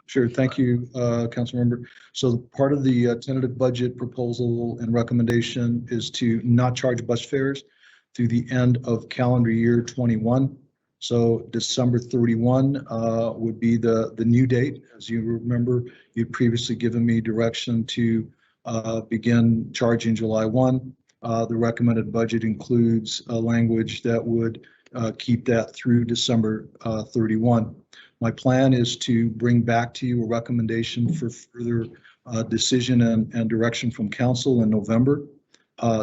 Sure. Thank you, Councilmember. So part of the tentative budget proposal and recommendation is to not charge bus fares through the end of calendar year 21. So December 31 would be the new date. As you remember, you'd previously given me direction to begin charging July 1. The recommended budget includes a language that would keep that through December 31. My plan is to bring back to you a recommendation for further decision and direction from council in November,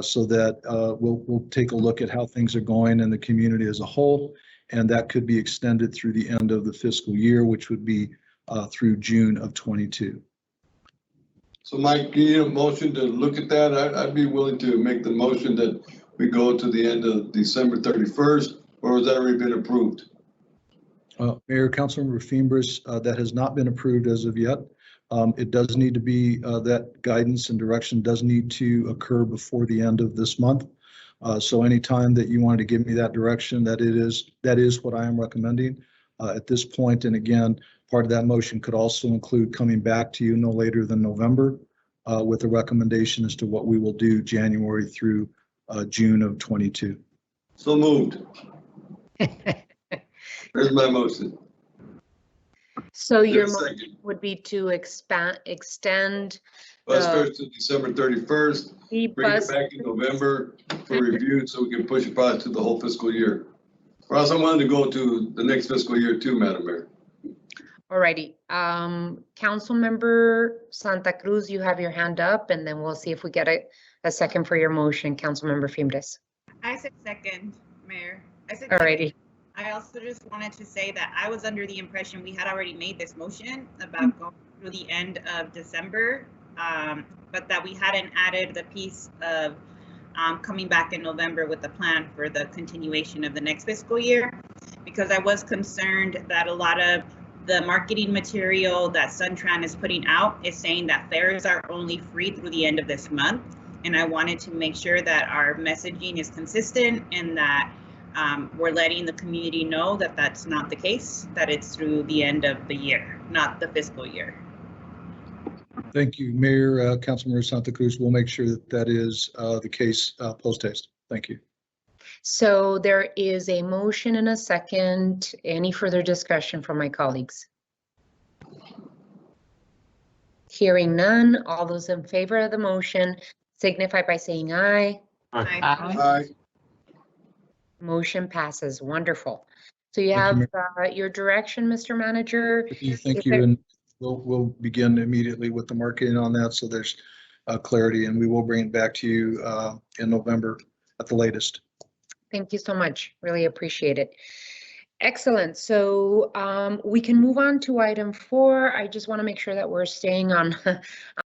so that we'll take a look at how things are going in the community as a whole, and that could be extended through the end of the fiscal year, which would be through June of 22. So Mike, you need a motion to look at that? I'd be willing to make the motion that we go to the end of December 31st, or has that already been approved? Mayor, Councilmember Fimbres, that has not been approved as of yet. It does need to be, that guidance and direction does need to occur before the end of this month. So anytime that you wanted to give me that direction, that is what I am recommending at this point. And again, part of that motion could also include coming back to you no later than November with a recommendation as to what we will do January through June of 22. So moved. There's my motion. So your motion would be to extend Bus fares to December 31st, bring it back in November for review so we can push it probably to the whole fiscal year. Or else I wanted to go to the next fiscal year too, Madam Mayor. Alrighty. Councilmember Santa Cruz, you have your hand up, and then we'll see if we get a second for your motion. Councilmember Fimbres. I said second, Mayor. I said Alrighty. second. I also just wanted to say that I was under the impression we had already made this motion about going through the end of December, but that we hadn't added the piece of coming back in November with the plan for the continuation of the next fiscal year, because I was concerned that a lot of the marketing material that Sun Tran is putting out is saying that fares are only free through the end of this month. And I wanted to make sure that our messaging is consistent and that we're letting the community know that that's not the case, that it's through the end of the year, not the fiscal year. Thank you, Mayor. Councilmember Santa Cruz. We'll make sure that that is the case post haste. Thank you. So there is a motion and a second. Any further discussion from my colleagues? Hearing none, all those in favor of the motion signify by saying aye. Aye. Aye. Motion passes. Wonderful. So you have your direction, Mr. Manager. Thank you. And we'll begin immediately with the marketing on that, so there's clarity, and we will bring it back to you in November at the latest. Thank you so much. Really appreciate it. Excellent. So we can move on to item 4. I just want to make sure that we're staying on